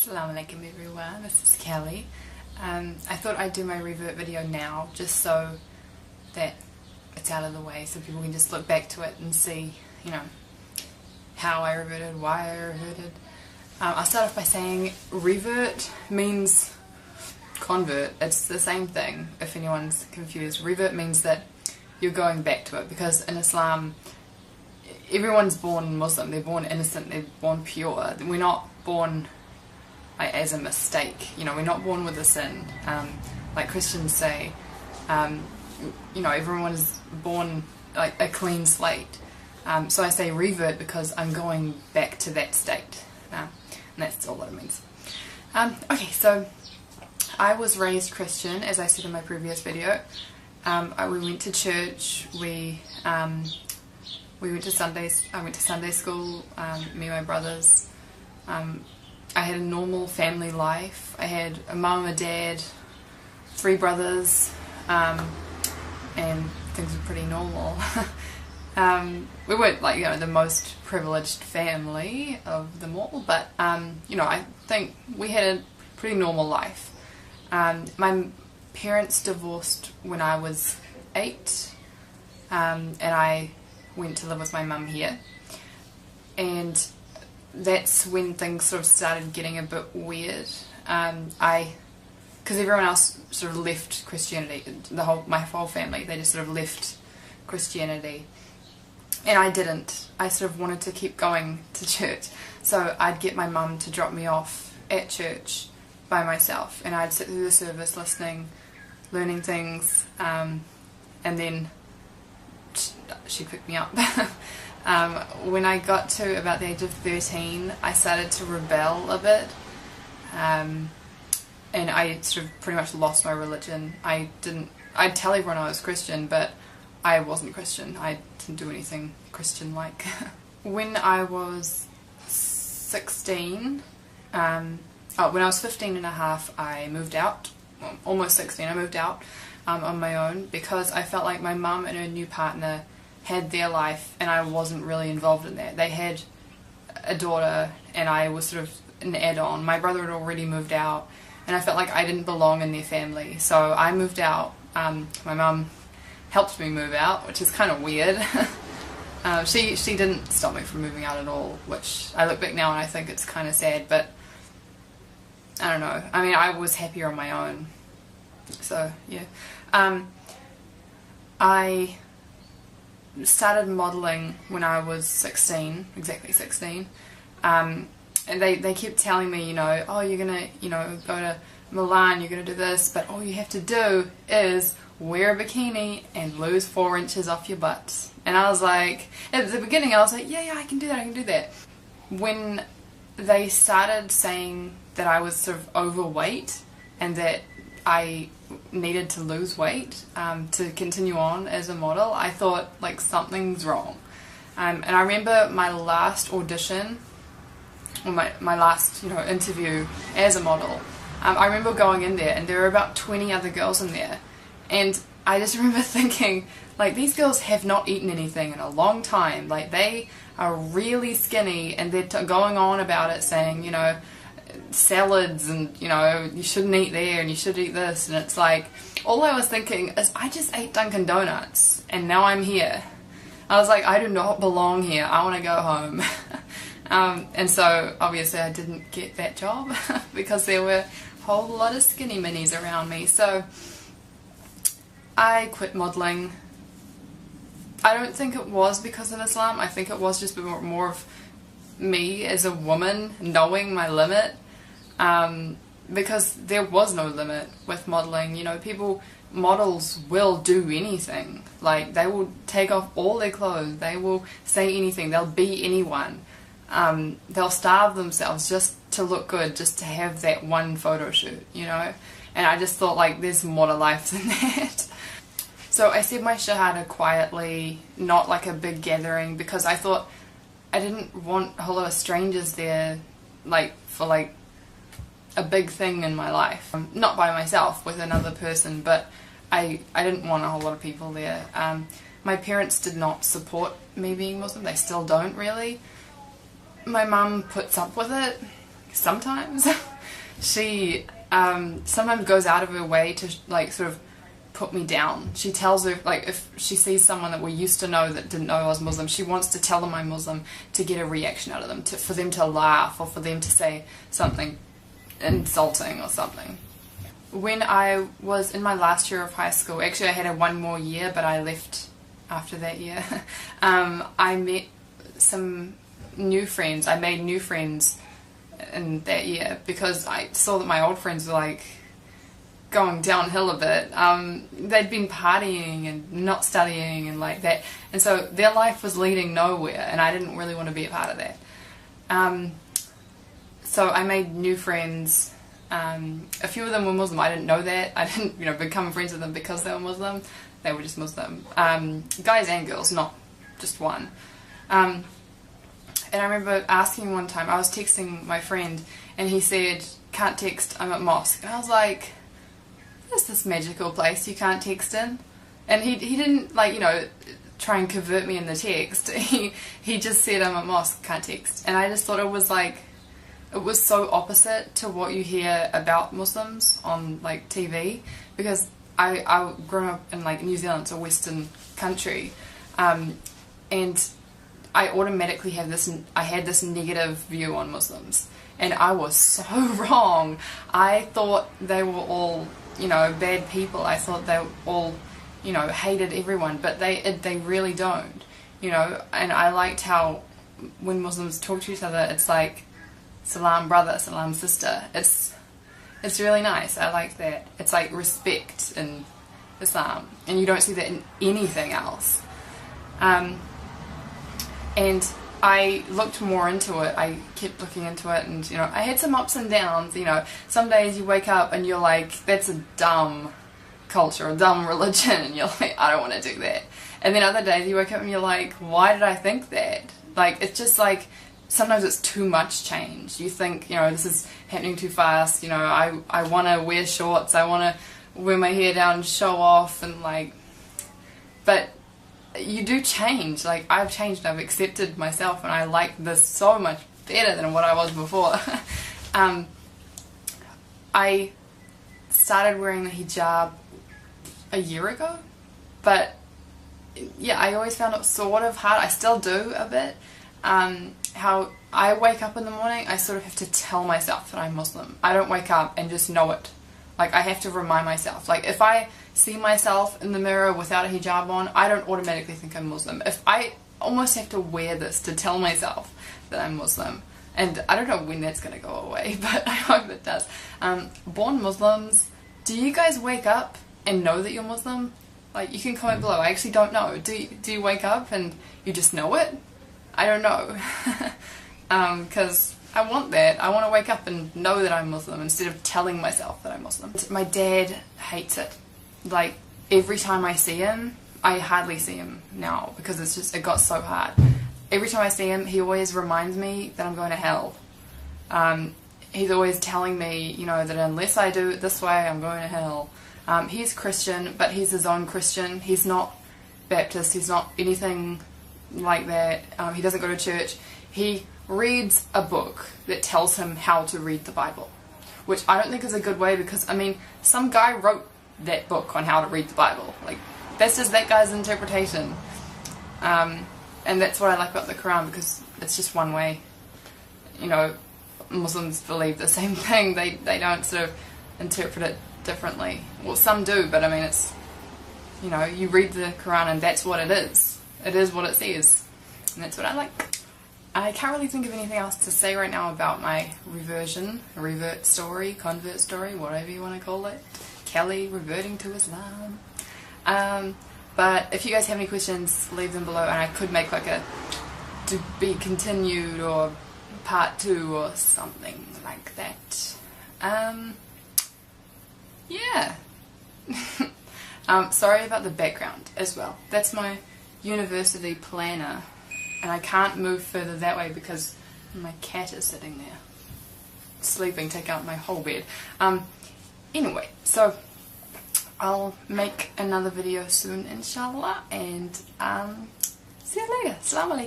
Assalamu alaikum everyone, this is Kelly. I thought I'd do my revert video now just so that it's out of the way so people can just look back to it and see, you know, how I reverted, why I reverted. I'll start off by saying revert means convert. It's the same thing if anyone's confused. Revert means that you're going back to it, because in Islam everyone's born Muslim, they're born innocent, they're born pure. We're not born as a mistake, you know, we're not born with a sin, like Christians say. You know, everyone is born like a clean slate. So I say revert because I'm going back to that state, and that's all that it means. Okay, so I was raised Christian, as I said in my previous video. We went to church, we went to I went to Sunday school, me and my brothers. I had a normal family life. I had a mum, a dad, 3 brothers, and things were pretty normal. We weren't like, you know, the most privileged family of them all, but you know, I think we had a pretty normal life. My parents divorced when I was 8, and I went to live with my mum here, and that's when things sort of started getting a bit weird. Because everyone else sort of left Christianity, my whole family, they just sort of left Christianity, and I didn't. I sort of wanted to keep going to church, so I'd get my mum to drop me off at church by myself, and I'd sit through the service listening, learning things, and then she'd pick me up. When I got to about the age of 13, I started to rebel a bit, and I sort of pretty much lost my religion. I'd tell everyone I was Christian, but I wasn't Christian. I didn't do anything Christian-like. When I was 16, when I was 15 and a half, I moved out. Well, almost 16, I moved out on my own, because I felt like my mum and her new partner had their life and I wasn't really involved in that. They had a daughter and I was sort of an add-on. My brother had already moved out and I felt like I didn't belong in their family, so I moved out. My mum helped me move out, which is kind of weird. She didn't stop me from moving out at all, which I look back now and I think it's kind of sad, but I don't know. I mean, I was happier on my own, so yeah. I started modelling when I was 16, exactly 16, and they kept telling me, you know, oh, you're gonna, you know, go to Milan, you're gonna do this, but all you have to do is wear a bikini and lose 4 inches off your butt. And I was like, at the beginning I was like, yeah, I can do that, I can do that. When they started saying that I was sort of overweight and that I needed to lose weight to continue on as a model, I thought like something's wrong. And I remember my last audition, or my last, you know, interview as a model. I remember going in there and there were about 20 other girls in there, and I just remember thinking, like, these girls have not eaten anything in a long time. Like, they are really skinny and they're going on about it, saying, you know, salads and, you know, you shouldn't eat there and you should eat this, and it's like, all I was thinking is I just ate Dunkin' Donuts and now I'm here. I was like, I do not belong here, I want to go home. And so obviously I didn't get that job because there were a whole lot of skinny minis around me, so I quit modelling. I don't think it was because of Islam. I think it was just more of me as a woman knowing my limit, because there was no limit with modelling. You know, models will do anything. Like, they will take off all their clothes, they will say anything, they'll be anyone. They'll starve themselves just to look good, just to have that one photo shoot, you know. And I just thought, like, there's more to life than that. So I said my shahada quietly, not like a big gathering, because I thought I didn't want a whole lot of strangers there, like, for like a big thing in my life. Not by myself, with another person, but I didn't want a whole lot of people there. My parents did not support me being Muslim, they still don't really. My mum puts up with it sometimes. she sometimes goes out of her way to like sort of put me down. She tells her, like, if she sees someone that we used to know that didn't know I was Muslim, she wants to tell them I'm Muslim to get a reaction out of them, for them to laugh or for them to say something insulting or something. When I was in my last year of high school, actually I had one more year but I left after that year, I met some new friends. I made new friends in that year because I saw that my old friends were like going downhill a bit. They'd been partying and not studying and like that, and so their life was leading nowhere and I didn't really want to be a part of that. So I made new friends. A few of them were Muslim. I didn't know that. I didn't, become friends with them because they were Muslim. They were just Muslim. Guys and girls, not just one. And I remember asking one time, I was texting my friend and he said, "Can't text, I'm at mosque." And I was like, "There's this magical place you can't text in." And he didn't try and convert me in the text. He just said, "I'm at mosque, can't text." And I just thought it was so opposite to what you hear about Muslims on like TV, because I grew up in like New Zealand, it's a Western country, and I automatically had this negative view on Muslims, and I was so wrong. I thought they were all bad people. I thought they all hated everyone, but they really don't, and I liked how when Muslims talk to each other it's like salam brother, salam sister. It's really nice. I like that. It's like respect in Islam, and you don't see that in anything else. And I looked more into it. I kept looking into it, and I had some ups and downs. Some days you wake up and you're like, that's a dumb culture, a dumb religion, and you're like, I don't want to do that. And then other days you wake up and you're like, why did I think that? Like, it's just like, sometimes it's too much change. You think, this is happening too fast. I want to wear shorts. I want to wear my hair down and show off, and like, but you do change. Like, I've changed. I've accepted myself, and I like this so much better than what I was before. I started wearing the hijab a year ago, but yeah, I always found it sort of hard. I still do a bit. How I wake up in the morning, I sort of have to tell myself that I'm Muslim. I don't wake up and just know it. Like, I have to remind myself. Like, if I see myself in the mirror without a hijab on, I don't automatically think I'm Muslim. If I almost have to wear this to tell myself that I'm Muslim. And I don't know when that's going to go away, but I hope it does. Born Muslims, do you guys wake up and know that you're Muslim? Like, you can comment below. I actually don't know. Do you wake up and you just know it? I don't know, because I want that. I want to wake up and know that I'm Muslim instead of telling myself that I'm Muslim. My dad hates it. Like, every time I see him, I hardly see him now because it got so hard. Every time I see him, he always reminds me that I'm going to hell. He's always telling me, that unless I do it this way, I'm going to hell. He's Christian, but he's his own Christian. He's not Baptist. He's not anything like that. He doesn't go to church. He reads a book that tells him how to read the Bible, which I don't think is a good way, because some guy wrote that book on how to read the Bible. Like, that's just that guy's interpretation, and that's what I like about the Quran, because it's just one way. Muslims believe the same thing. They don't sort of interpret it differently. Well, some do, but it's you read the Quran and that's what it is. It is what it says, and that's what I like. I can't really think of anything else to say right now about my revert story, convert story, whatever you want to call it. Kelly reverting to Islam. But if you guys have any questions, leave them below, and I could make like a to be continued or part 2 or something like that. Yeah. Sorry about the background as well. That's my university planner, and I can't move further that way because my cat is sitting there sleeping, take out my whole bed. Anyway, so I'll make another video soon, inshallah, and see you later. Assalamu alaikum.